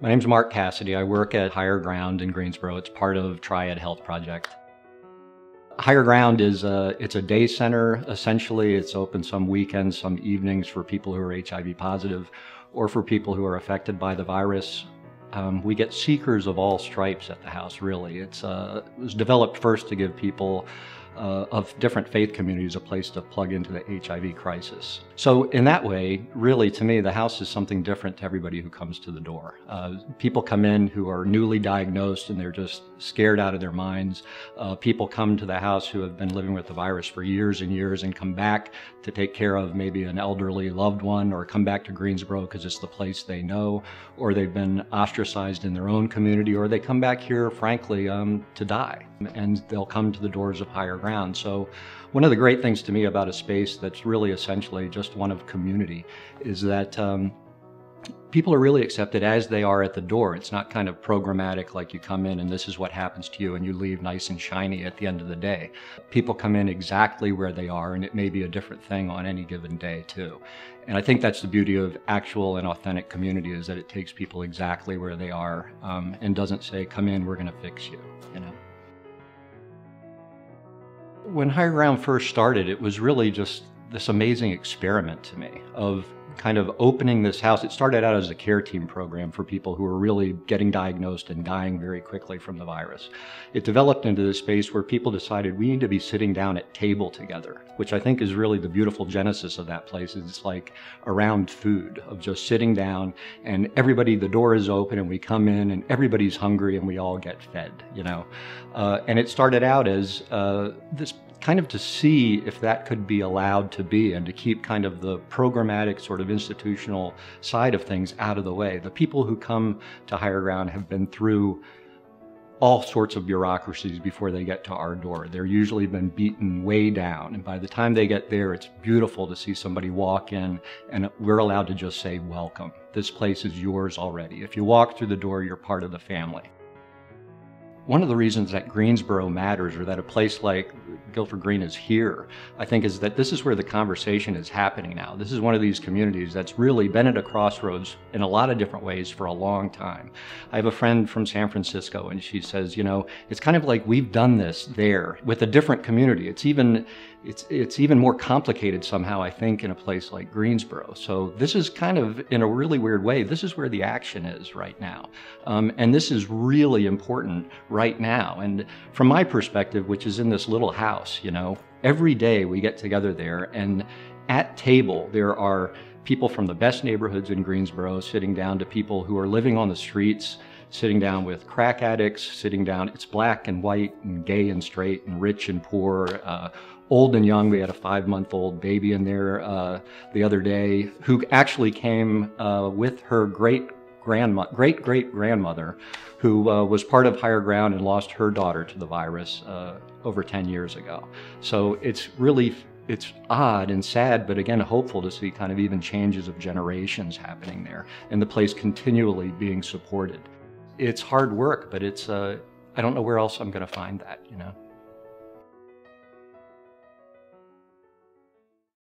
My name's Mark Cassity. I work at Higher Ground in Greensboro. It's part of Triad Health Project. Higher Ground is it's a day center. Essentially, it's open some weekends, some evenings for people who are HIV positive or for people who are affected by the virus. We get seekers of all stripes at the house, really. It was developed first to give people of different faith communities a place to plug into the HIV crisis. So in that way, really, to me, the house is something different to everybody who comes to the door. People come in who are newly diagnosed and they're just scared out of their minds. People come to the house who have been living with the virus for years and years and come back to take care of maybe an elderly loved one, or come back to Greensboro because it's the place they know, or they've been ostracized in their own community, or they come back here, frankly, to die. And they'll come to the doors of Higher Ground. So one of the great things to me about a space that's really essentially just one of community is that people are really accepted as they are at the door. It's not kind of programmatic, like you come in and this is what happens to you and you leave nice and shiny at the end of the day. People come in exactly where they are, and it may be a different thing on any given day too. And I think that's the beauty of actual and authentic community, is that it takes people exactly where they are and doesn't say, come in, we're going to fix you, you know. When Higher Ground first started, it was really just this amazing experiment to me of kind of opening this house. It started out as a care team program for people who were really getting diagnosed and dying very quickly from the virus. It developed into this space where people decided we need to be sitting down at table together, which I think is really the beautiful genesis of that place. It's like around food, of just sitting down and everybody, the door is open and we come in and everybody's hungry and we all get fed, you know. And it started out as this kind of to see if that could be allowed to be, and to keep kind of the programmatic sort of institutional side of things out of the way. The people who come to Higher Ground have been through all sorts of bureaucracies before they get to our door. They're usually been beaten way down, and by the time they get there, it's beautiful to see somebody walk in and we're allowed to just say, welcome. This place is yours already. If you walk through the door, you're part of the family. One of the reasons that Greensboro matters, or that a place like Guilford Green is here, I think, is that this is where the conversation is happening now. This is one of these communities that's really been at a crossroads in a lot of different ways for a long time. I have a friend from San Francisco, and she says, you know, it's kind of like we've done this there with a different community. It's even more complicated somehow, I think, in a place like Greensboro. So this is kind of, in a really weird way, this is where the action is right now. And this is really important right now. And from my perspective, which is in this little house, you know, every day we get together there, and at table there are people from the best neighborhoods in Greensboro sitting down to people who are living on the streets, sitting down with crack addicts, sitting down, it's black and white and gay and straight and rich and poor, old and young. We had a 5-month-old baby in there the other day who actually came with her great-great-grandmother, who was part of Higher Ground and lost her daughter to the virus over 10 years ago. So it's odd and sad, but again, hopeful to see kind of even changes of generations happening there, and the place continually being supported. It's hard work, but it's, I don't know where else I'm going to find that, you know.